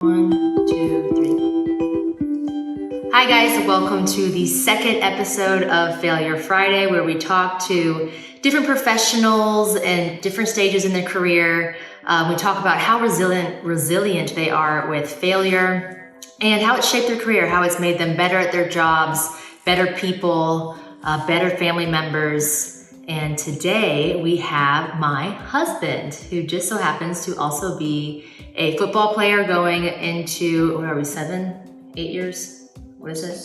1, 2, 3. Hi guys, welcome to the second episode of Failure Friday, where we talk to different professionals and different stages in their career. We talk about how resilient they are with failure and how it shaped their career, how it's made them better at their jobs, better people, better family members. And today we have my husband, who just so happens to also be a football player going into, what are we, 7, 8 years? What is it?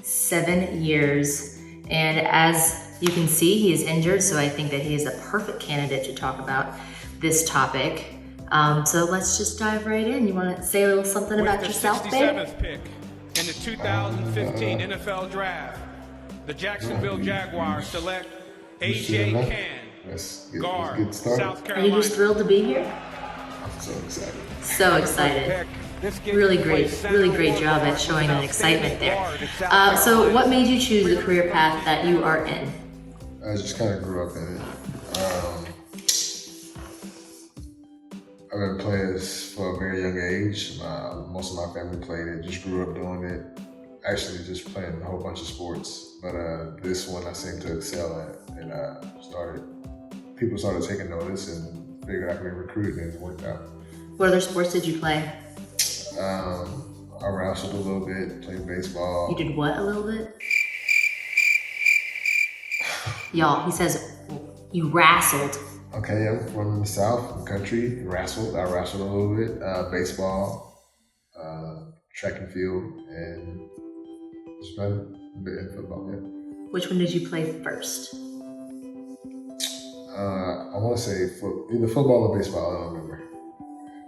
7 years. And as you can see, he is injured, so I think that he is a perfect candidate to talk about this topic. So let's just dive right in. You want to say a little something about yourself, babe? With the 67th pick in the 2015 NFL Draft, the Jacksonville Jaguars select AJ Cann, guard, South Are Carolina. you just thrilled to be here? I'm so excited. So excited. Really great job at showing an excitement there. So what made you choose the career path that you are in? I just kind of grew up in it. I've been playing this for a very young age. Most of my family played it, just grew up doing it. Actually just playing a whole bunch of sports, but this one I seemed to excel at, and people started taking notice and figured I could be recruited, and it worked out. What other sports did you play? I wrestled a little bit, played baseball. You did what a little bit? Y'all, he says you wrestled. Okay, I'm from the South, the country. I wrestled a little bit. Baseball, track and field, and just played a bit in football, yeah. Which one did you play first? I want to say either football or baseball, I don't remember.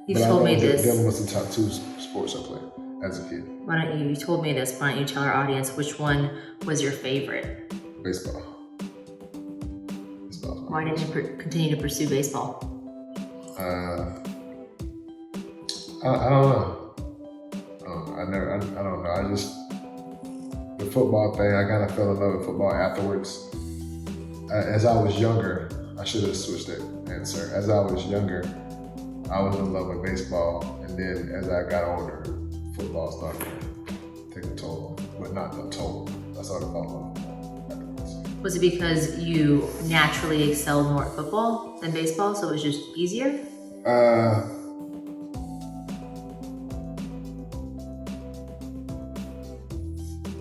You told me this. Them was the top 2 sports I played as a kid. Why don't you told me this, why don't you tell our audience which one was your favorite? Baseball. Why didn't you continue to pursue baseball? I don't know. I don't know. I just, the football thing, I kind of fell in love with football afterwards. As I was younger, I should have switched that answer. As I was younger, I was in love with baseball, and then as I got older, football started to take a toll, but not a toll. I started falling in love afterwards. Was it because you naturally excelled more at football than baseball, so it was just easier?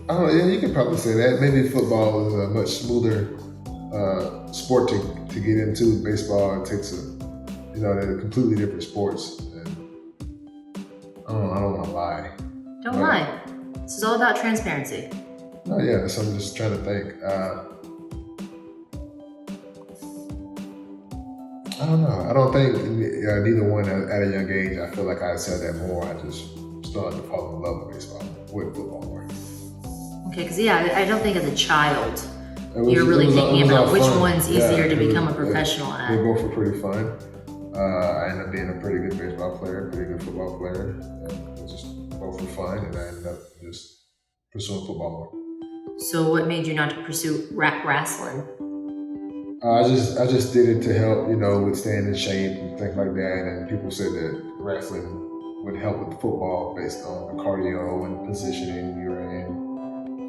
I don't know, yeah, you could probably say that. Maybe football is a much smoother sport to get into. Baseball, it takes they're completely different sports. And I don't want to lie. Don't lie. This is all about transparency. No, yeah, so I'm just trying to think. I don't know. I don't think neither one at a young age. I feel like I said that more. I just started to fall in love with baseball, with football more. Okay, because I don't think as a child you're really thinking about which one's easier to become a professional at. They both were pretty fun. I ended up being a pretty good baseball player, pretty good football player. And it just both were fun, and I ended up just pursuing football more. So what made you not to pursue wrestling? I just did it to help, with staying in shape and things like that. And people said that wrestling would help with football based on the cardio and positioning you're in.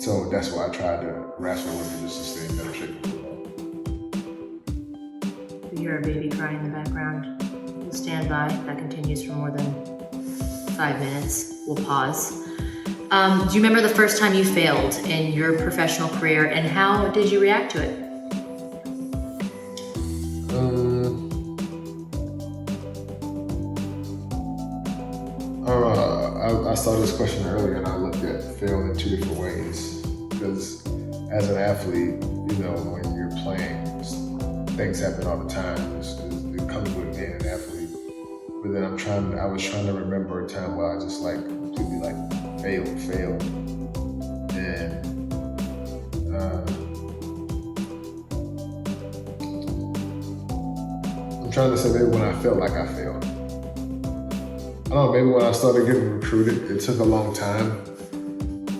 So that's why I tried to wrestle with it, just to stay in better shape for football. You hear a baby crying in the background. We'll stand by. If that continues for more than 5 minutes, we'll pause. Do you remember the first time you failed in your professional career, and how did you react to it? I saw this question earlier, and I looked at fail in 2 different ways. Because as an athlete, when you're playing, things happen all the time. It comes with being an athlete. But then I was trying to remember a time where I just completely failed. And I'm trying to say maybe when I felt like I failed. I don't know, maybe when I started getting recruited, it took a long time.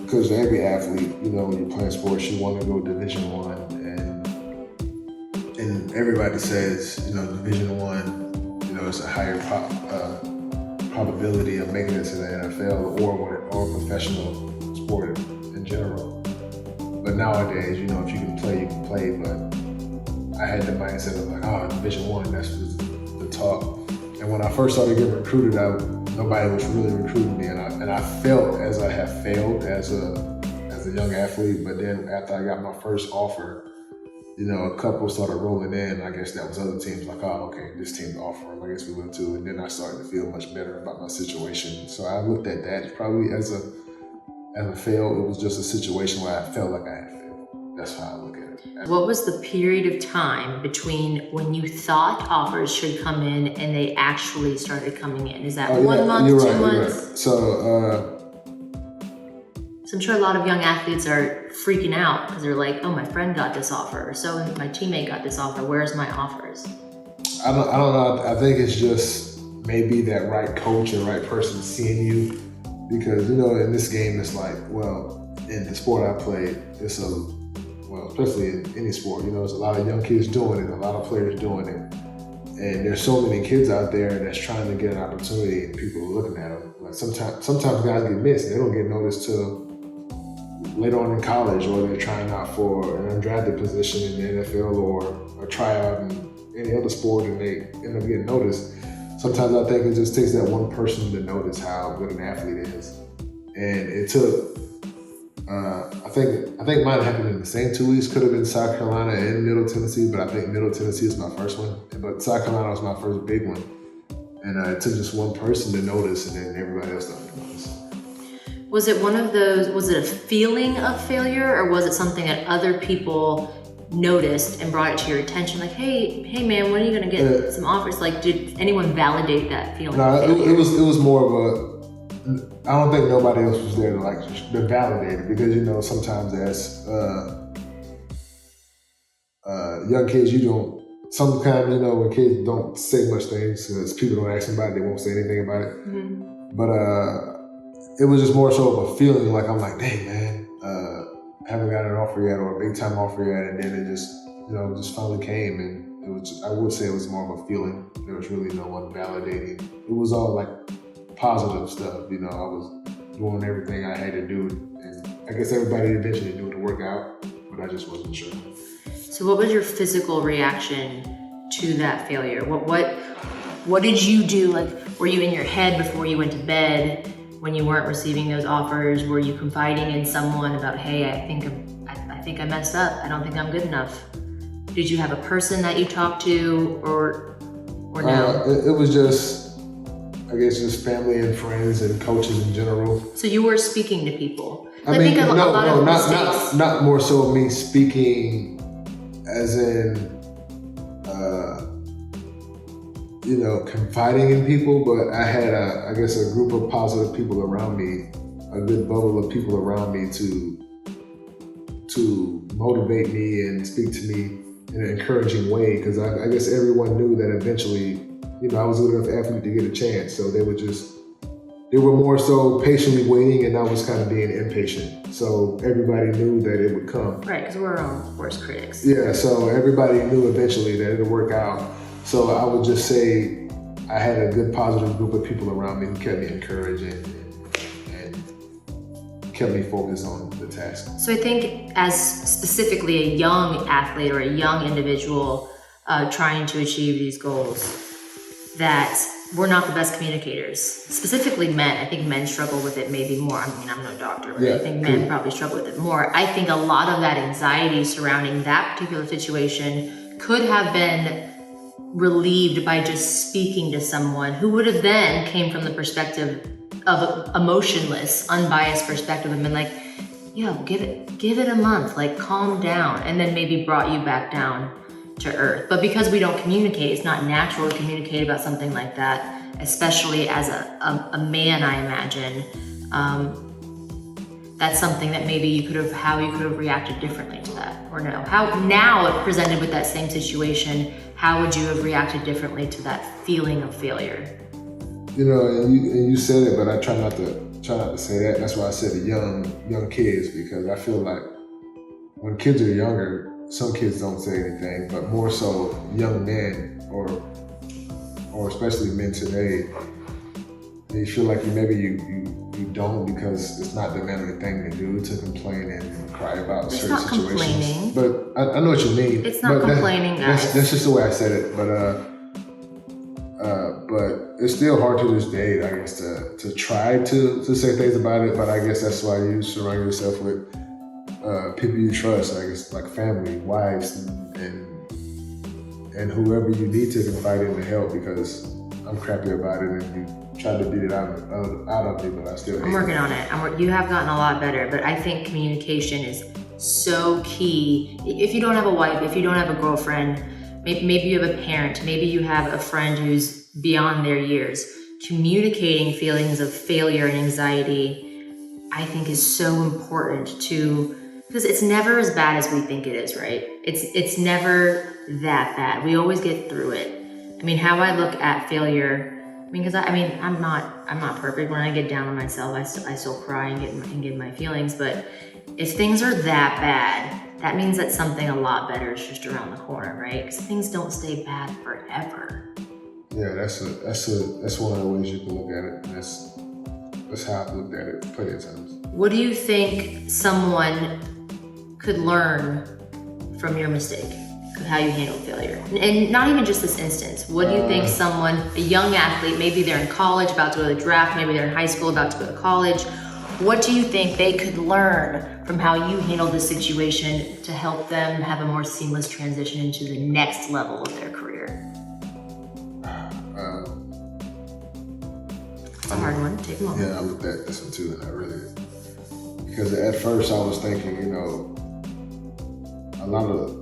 Because every athlete, when you're playing sports, you want to go Division I, and everybody says, Division I, it's a higher probability of making it to the NFL or professional sport in general. But nowadays, you know, if you can play, you can play. But I had the mindset of like, oh, Division I, that's the talk. And when I first started getting recruited, nobody was really recruiting me, and I felt as I have failed as a young athlete. But then after I got my first offer, you know, a couple started rolling in. I guess that was other teams like, oh, okay, this team's offering. I guess we went to, and then I started to feel much better about my situation. So I looked at that probably as a fail. It was just a situation where I felt like I had failed. That's how I look at it. What was the period of time between when you thought offers should come in and they actually started coming in? Is that 1 month, you're 2 right, months? You're right. So I'm sure a lot of young athletes are freaking out because they're like, oh, my friend got this offer, or so my teammate got this offer. Where's my offers? I don't know. I think it's just maybe that right coach or right person seeing you, because, you know, in this game, it's like, well, in the sport I played, especially in any sport, you know, there's a lot of young kids doing it, a lot of players doing it. And there's so many kids out there that's trying to get an opportunity and people are looking at them. Like sometimes guys get missed. They don't get noticed till later on in college, or they're trying out for an undrafted position in the NFL or a tryout in any other sport and they end up getting noticed. Sometimes I think it just takes that one person to notice how good an athlete is. And it took, I think mine happened in the same 2 weeks. Could have been South Carolina and Middle Tennessee, but I think Middle Tennessee is my first one. But South Carolina was my first big one. And it took just one person to notice, and then everybody else started to notice. Was it was it a feeling of failure, or was it something that other people noticed and brought it to your attention? Like, hey man, when are you gonna get some offers? Like, did anyone validate that feeling? No, it was more of a, I don't think nobody else was there to validate it, because, you know, sometimes as young kids, sometimes, you know, when kids don't say much things, because people don't ask them about it, they won't say anything about it. Mm-hmm. But it was just more so of a feeling, like, I'm like, dang, man, I haven't got an offer yet, or a big time offer yet, and then it just, you know, just finally came, and it was, I would say it was more of a feeling. There was really no one validating. It was all like positive stuff, you know. I was doing everything I had to do, and I guess everybody eventually knew to work out, but I just wasn't sure. So what was your physical reaction to that failure? What did you do? Like, were you in your head before you went to bed when you weren't receiving those offers? Were you confiding in someone about, hey, I think I messed up. I don't think I'm good enough. Did you have a person that you talked to, or no? It was just, I guess, just family and friends and coaches in general. So you were speaking to people. I mean, not more so me speaking as in, you know, confiding in people, but I had I guess a group of positive people around me, a good bubble of people around me to motivate me and speak to me in an encouraging way, because I guess everyone knew that eventually, you know, I was a good enough athlete to get a chance. So they were more so patiently waiting, and I was kind of being impatient. So everybody knew that it would come. Right, because we're our own worst critics. Yeah, so everybody knew eventually that it would work out. So I would just say I had a good positive group of people around me who kept me encouraged and kept me focused on the task. So I think as specifically a young athlete or a young individual trying to achieve these goals, that we're not the best communicators. Specifically men. I think men struggle with it maybe more. I mean, I'm no doctor, but I think men probably struggle with it more. I think a lot of that anxiety surrounding that particular situation could have been relieved by just speaking to someone who would have then came from the perspective of emotionless, unbiased perspective, and been like, yo, give it a month, like calm down, and then maybe brought you back down to earth. But because we don't communicate, it's not natural to communicate about something like that, especially as a man, I imagine. That's something that maybe you could have reacted differently to that, or no? How now presented with that same situation, how would you have reacted differently to that feeling of failure? You know, and you said it, but I try not to say that. That's why I said the young kids, because I feel like when kids are younger, some kids don't say anything, but more so young men or especially men today, and you feel like you don't because it's not the manly thing to do to complain and cry about certain not situations. Complaining. But I know what you mean. It's not complaining, guys. That's just the way I said it. But it's still hard to this day, I guess, to try to say things about it. But I guess that's why you surround yourself with people you trust, I guess, like family, wives, and whoever you need to confide in to help, because I'm crappy about it and you try to beat it out of me, but I still hate I'm working on it. You have gotten a lot better, but I think communication is so key. If you don't have a wife, if you don't have a girlfriend, maybe you have a parent, maybe you have a friend who's beyond their years, communicating feelings of failure and anxiety, I think is so important because it's never as bad as we think it is, right? It's never that bad. We always get through it. I mean, how I look at failure, because I'm not perfect. When I get down on myself, I still cry and get my feelings. But if things are that bad, that means that something a lot better is just around the corner, right? Because things don't stay bad forever. Yeah, that's one of the ways you can look at it. And that's how I've looked at it plenty of times. What do you think someone could learn from your mistake? How you handle failure, and not even just this instance. What do you think a young athlete, maybe they're in college about to go to the draft, maybe they're in high school about to go to college, what do you think they could learn from how you handled this situation to help them have a more seamless transition into the next level of their career? It's a hard one. Take a moment. Yeah, I looked at this one too, and I really, because at first I was thinking, a lot of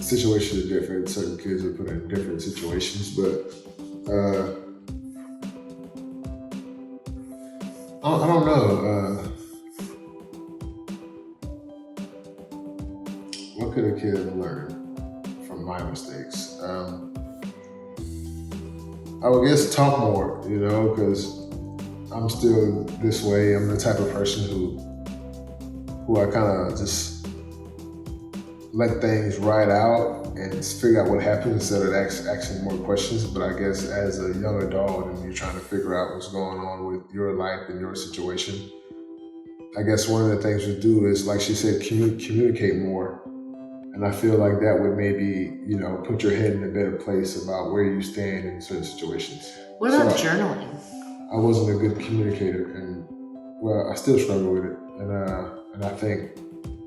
situations are different. Certain kids are put in different situations, but I don't know. What could a kid learn from my mistakes? I would guess talk more, because I'm still this way. I'm the type of person who I kind of just let things ride out and figure out what happens instead of asking more questions. But I guess as a young adult and you're trying to figure out what's going on with your life and your situation, I guess one of the things to do is, like she said, communicate more. And I feel like that would maybe, put your head in a better place about where you stand in certain situations. What about journaling? I wasn't a good communicator, and I still struggle with it. And I think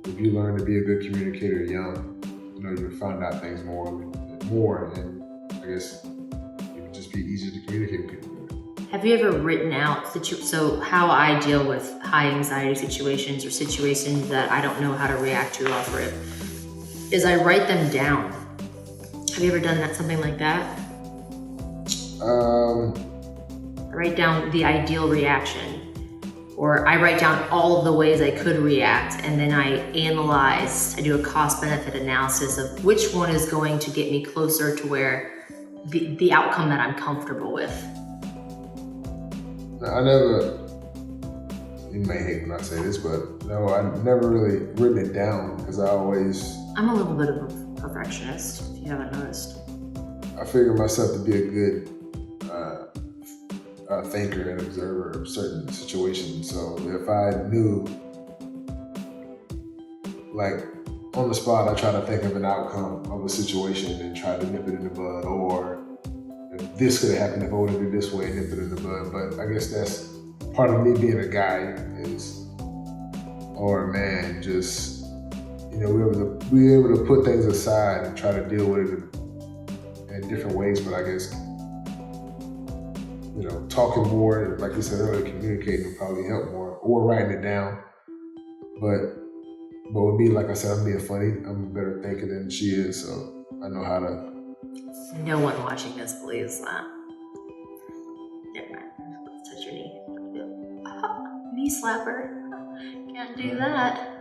if you learn to be a good communicator young, you'll find out things more, and I guess it would just be easier to communicate with people. Have you ever written out, so how I deal with high anxiety situations or situations that I don't know how to react to off rip, is I write them down. Have you ever done something like that? I write down the ideal reaction. Or I write down all of the ways I could react, and then I do a cost-benefit analysis of which one is going to get me closer to where the outcome that I'm comfortable with. You may hate when I say this, but no, I've never really written it down because I'm a little bit of a perfectionist, if you haven't noticed. I figure myself to be a good thinker and observer of certain situations. So if I knew, like on the spot, I try to think of an outcome of a situation and try to nip it in the bud, or if this could have happened if I would have did this way, nip it in the bud. But I guess that's part of me being a guy or a man, just be able to put things aside and try to deal with it in different ways. But I guess talking more, like you said earlier, communicating would probably help more, or writing it down. But with me, like I said, I'm being funny. I'm a better thinker than she is, so I know how to. No one watching this believes that. Never mind. Let's touch your knee. Knee slapper. Can't do that.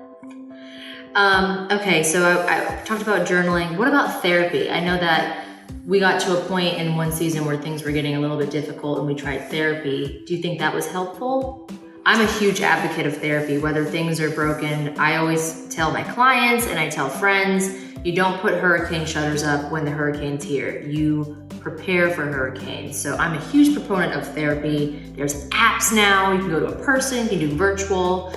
Okay, so I talked about journaling. What about therapy? I know that we got to a point in one season where things were getting a little bit difficult and we tried therapy. Do you think that was helpful? I'm a huge advocate of therapy, whether things are broken. I always tell my clients and I tell friends, You don't put hurricane shutters up when the hurricane's here. You prepare for hurricanes. So I'm a huge proponent of therapy. There's apps now. You can go to a person, you can do virtual.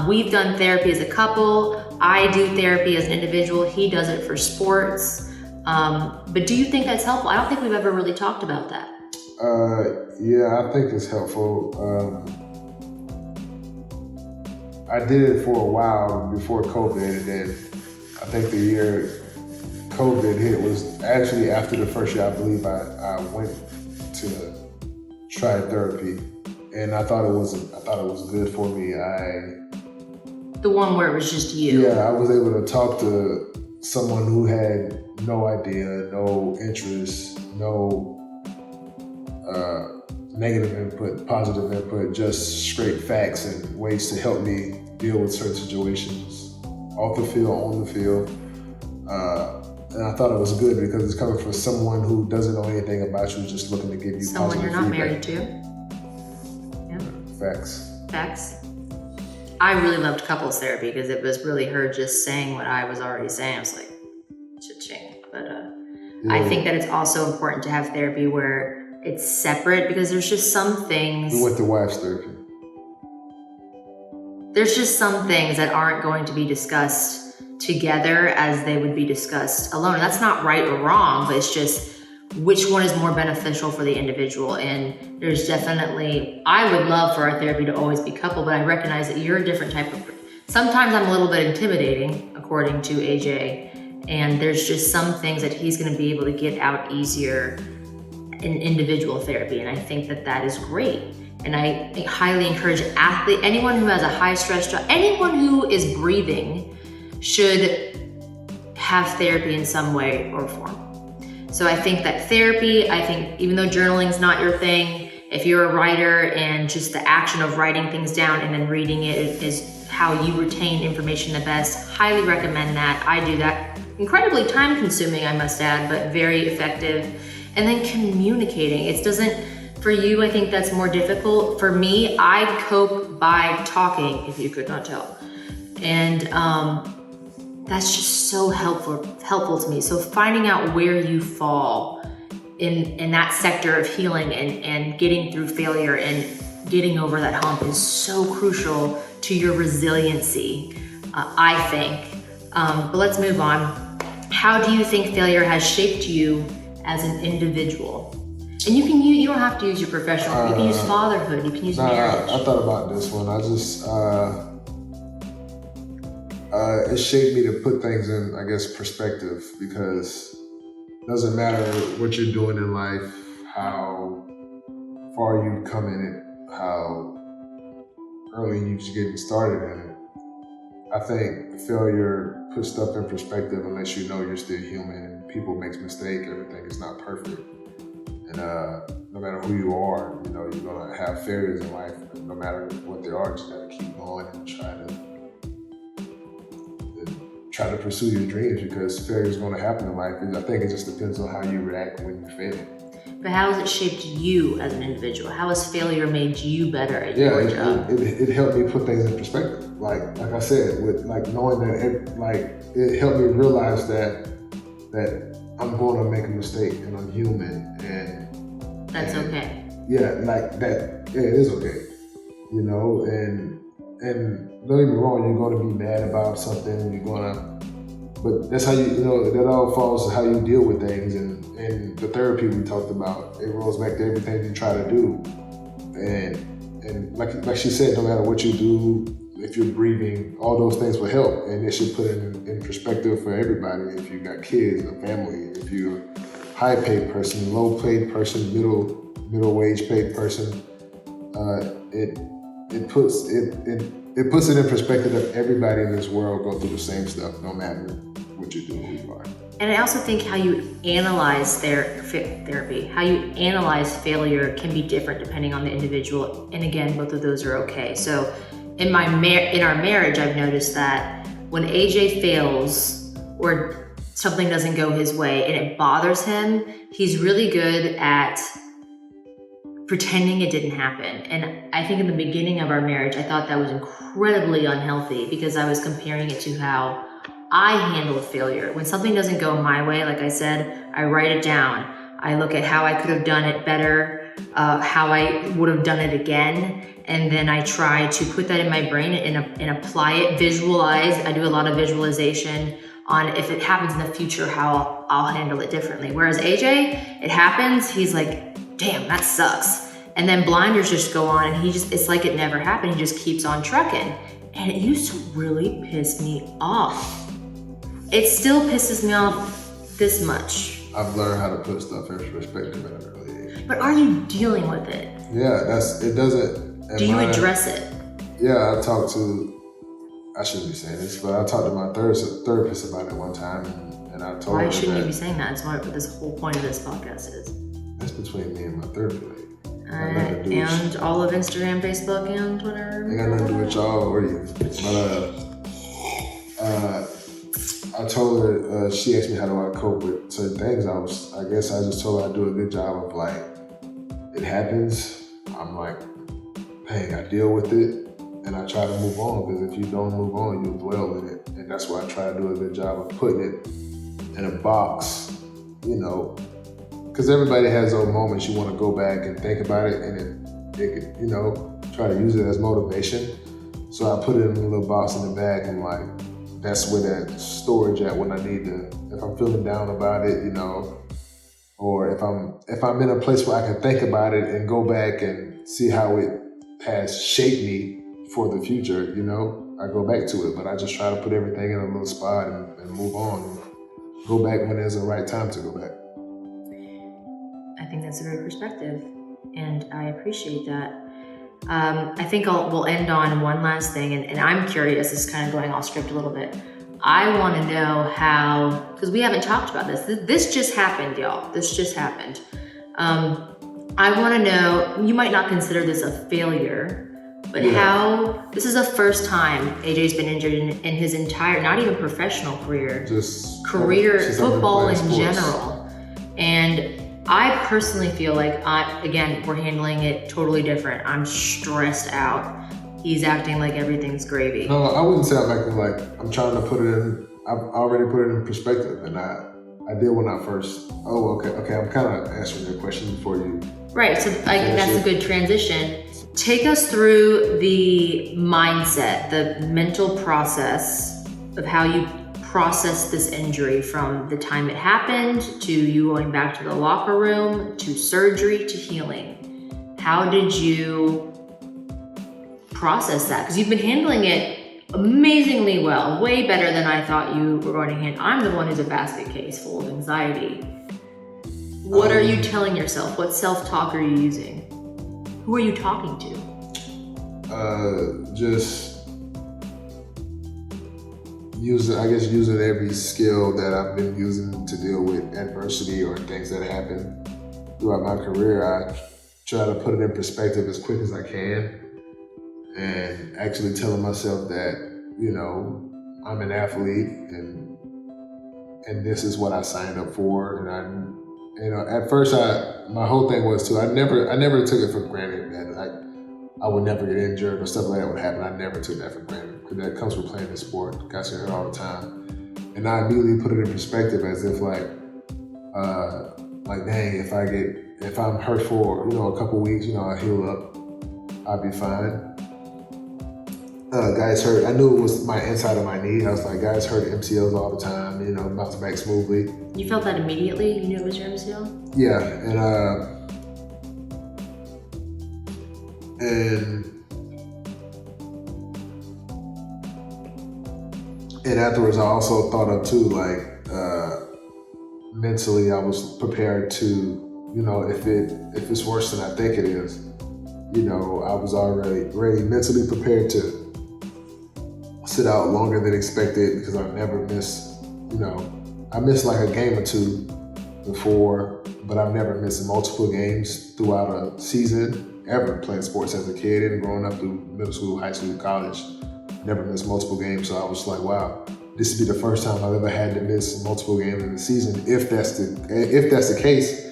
We've done therapy as a couple. I do therapy as an individual. He does it for sports. But do you think that's helpful? I don't think we've ever really talked about that. Yeah, I think it's helpful. I did it for a while before COVID, and then I think the year COVID hit was actually after the first year. I believe I went to try therapy, and I thought it was good for me. The one where it was just you. Yeah, I was able to talk to someone who had no idea, no interest, no negative input, positive input, just straight facts and ways to help me deal with certain situations, off the field, on the field. And I thought it was good because it's coming from someone who doesn't know anything about you, just looking to give you someone you're not feedback. married to. Yeah. Facts. I really loved couples therapy because it was really her just saying what I was already saying. I was like, cha-ching. But Yeah. I think that it's also important to have therapy where it's separate because there's just some things. We went to wives therapy. There's just some things that aren't going to be discussed together as they would be discussed alone. And that's not right or wrong, but it's just which one is more beneficial for the individual. And there's definitely, I would love for our therapy to always be coupled, but I recognize that you're a different type of, sometimes I'm a little bit intimidating, according to AJ. And there's just some things that he's gonna be able to get out easier in individual therapy. And I think that that is great. And I highly encourage anyone who has a high stress job, anyone who is breathing should have therapy in some way or form. So I think that therapy, even though journaling's not your thing, if you're a writer and just the action of writing things down and then reading it is how you retain information the best, highly recommend that. I do that. Incredibly time consuming, I must add, but very effective. And then communicating. For you, I think that's more difficult. For me, I cope by talking, if you could not tell. And that's just so helpful to me. So finding out where you fall in that sector of healing and getting through failure and getting over that hump is so crucial to your resiliency, I think. But let's move on. How do you think failure has shaped you as an individual? And you don't have to use your professional, you can use fatherhood, you can use marriage. I thought about this one. It shaped me to put things in, I guess, perspective, because it doesn't matter what you're doing in life, how far you've come in it, how early you're just getting started in it. I think failure puts stuff in perspective unless you know you're still human and people make mistakes, everything is not perfect. And no matter who you are, you're gonna have failures in life. No matter what they are, just gotta keep going and try to pursue your dreams, because failure is gonna happen in life. I think it just depends on how you react when you fail. But how has it shaped you as an individual? How has failure made you better at your job? It helped me put things in perspective. Like I said, with knowing that it helped me realize that I'm going to make a mistake and I'm human, and that's okay. Yeah, like that. Yeah, it is okay. And don't get me wrong, you're going to be mad about something. But that's how that all falls to how you deal with things. And the therapy we talked about, it rolls back to everything you try to do. And like she said, no matter what you do, if you're breathing, all those things will help, and it should put it in perspective for everybody. If you got kids, a family, if you're a high-paid person, low-paid person, middle-wage paid person, it puts it in perspective that everybody in this world go through the same stuff, no matter what you do, who you are. And I also think how you analyze therapy, how you analyze failure can be different depending on the individual. And again, both of those are okay. So in our marriage, I've noticed that when AJ fails or something doesn't go his way and it bothers him, he's really good at pretending it didn't happen. And I think in the beginning of our marriage, I thought that was incredibly unhealthy because I was comparing it to how I handle failure. When something doesn't go my way, like I said, I write it down. I look at how I could have done it better, how I would have done it again, and then I try to put that in my brain and apply it, visualize. I do a lot of visualization on if it happens in the future, how I'll handle it differently. Whereas AJ, it happens, he's like, damn, that sucks. And then blinders just go on and it's like it never happened. He just keeps on trucking. And it used to really piss me off. It still pisses me off this much. I've learned how to put stuff in perspective at an early age. But are you dealing with it? Yeah, it doesn't. Do you address it? Yeah, I shouldn't be saying this, but I talked to my therapist about it one time, and I told her Why shouldn't you be saying that? That's what this whole point of this podcast is. That's between me and my therapist. And all of Instagram, Facebook, and Twitter. It got nothing to do with y'all or you. But I told her, she asked me how do I cope with certain things. I guess I just told her I do a good job of like, it happens. I'm like, hey, I deal with it and I try to move on, because if you don't move on, you dwell in it. And that's why I try to do a good job of putting it in a box, because everybody has those moments you want to go back and think about it, and it could, try to use it as motivation. So I put it in a little box in the bag, and like, that's where that storage at when I need to, if I'm feeling down about it, or if I'm in a place where I can think about it and go back and see how it has shaped me for the future, I go back to it. But I just try to put everything in a little spot and move on and go back when there's a right time to go back. I think that's a great perspective, and I appreciate that. I think we'll end on one last thing, and I'm curious, this is kind of going off script a little bit. I want to know how, because we haven't talked about this. This just happened, y'all. This just happened. I want to know, you might not consider this a failure, but how, this is the first time AJ's been injured in his entire, not even professional career, football in general. And I personally feel like, again, we're handling it totally different. I'm stressed out. He's acting like everything's gravy. No, I wouldn't say I'm acting like, I'm trying to put it in, I've already put it in perspective, and I did when I first, okay, I'm kind of answering your question before you. Right, so I think that's a good transition. Take us through the mindset, the mental process of how you process this injury, from the time it happened to you going back to the locker room to surgery to healing. How did you process that? Because you've been handling it amazingly well, way better than I thought you were going to handle. I'm the one who's a basket case full of anxiety. What are you telling yourself? What self-talk are you using? Who are you talking to? Just using every skill that I've been using to deal with adversity or things that happen throughout my career. I try to put it in perspective as quick as I can, and actually telling myself that, I'm an athlete and this is what I signed up for. And at first my whole thing was too, I never took it for granted that I would never get injured or stuff like that would happen. I never took that for granted, because that comes with playing the sport. Guys get hurt all the time. And I immediately put it in perspective as if dang, if I'm hurt for, a couple weeks, I'll heal up, I'll be fine. Guys hurt, I knew it was my inside of my knee. I was like, guys hurt MCLs all the time, bounce back smoothly. You felt that immediately? You knew it was your MCL? Yeah, and afterwards I also thought of too, mentally I was prepared to, if it's worse than I think it is, I was already mentally prepared to sit out longer than expected, because I've never missed, I missed like a game or two before, but I've never missed multiple games throughout a season, ever playing sports as a kid and growing up through middle school, high school, college. Never missed multiple games, so I was like, wow, this would be the first time I've ever had to miss multiple games in the season. If that's the case,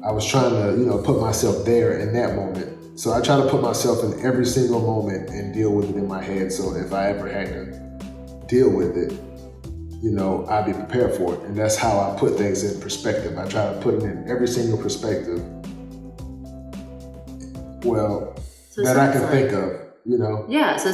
I was trying to, put myself there in that moment. So I try to put myself in every single moment and deal with it in my head. So if I ever had to deal with it, I'll be prepared for it. And that's how I put things in perspective. I try to put it in every single perspective, that I can think of, Yeah, so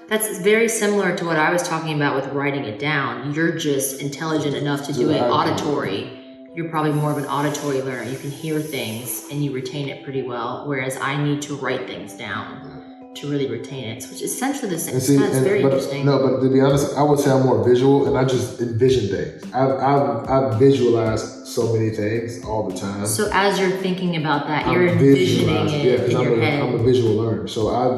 that's very similar to what I was talking about with writing it down. You're just intelligent enough to do it auditory. You're probably more of an auditory learner. You can hear things and you retain it pretty well, whereas I need to write things down to really retain it, which is essentially the same. That's very interesting. No, but to be honest, I would say I'm more visual, and I just envision things. I visualize so many things all the time. So as you're thinking about that, you're envisioning it in your head. I'm a visual learner, so I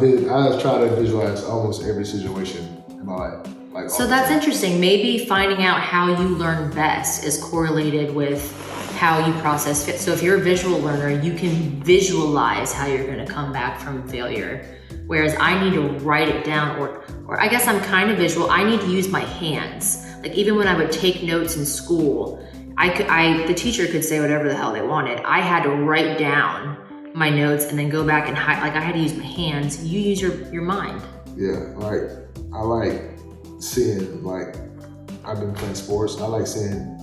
try to visualize almost every situation in my life. So that's interesting. Maybe finding out how you learn best is correlated with how you process fit. So if you're a visual learner, you can visualize how you're going to come back from failure. Whereas I need to write it down, or I guess I'm kind of visual. I need to use my hands. Like even when I would take notes in school, the teacher could say whatever the hell they wanted. I had to write down my notes and then go back and I had to use my hands. You use your mind. Yeah, I like seeing, I've been playing sports. I like seeing,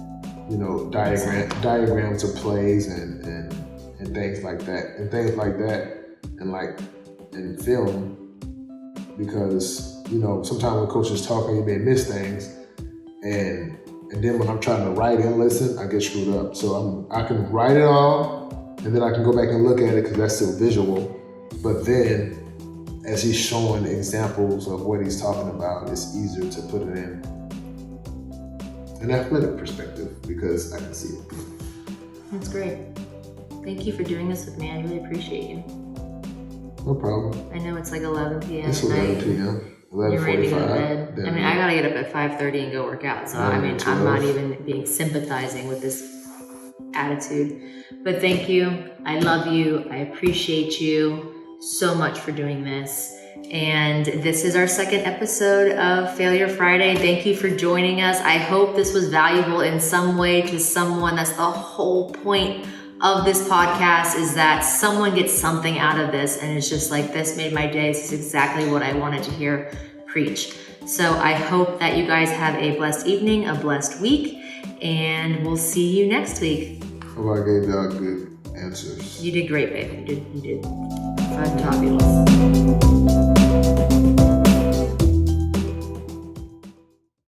diagrams of plays and things like that, and in film, because sometimes when coaches talking, you may miss things, and then when I'm trying to write and listen, I get screwed up. So I can write it all, and then I can go back and look at it because that's still visual. But then, as he's showing examples of what he's talking about, it's easier to put it in an athletic perspective because I can see it. That's great. Thank you for doing this with me. I really appreciate you. No problem. I know it's 11 p.m. It's 11 p.m. 11:45. You're ready to go to bed. I gotta get up at 5:30 and go work out. So I'm not even being sympathizing with this attitude. But thank you. I love you. I appreciate you so much for doing this. And this is our second episode of Failure Friday. Thank you for joining us. I hope this was valuable in some way to someone. That's the whole point of this podcast, is that someone gets something out of this and it's just this made my day. This is exactly what I wanted to hear preach. So I hope that you guys have a blessed evening, a blessed week, and we'll see you next week. Hope I gave y'all good answers. You did great, babe. You did. Fabulous.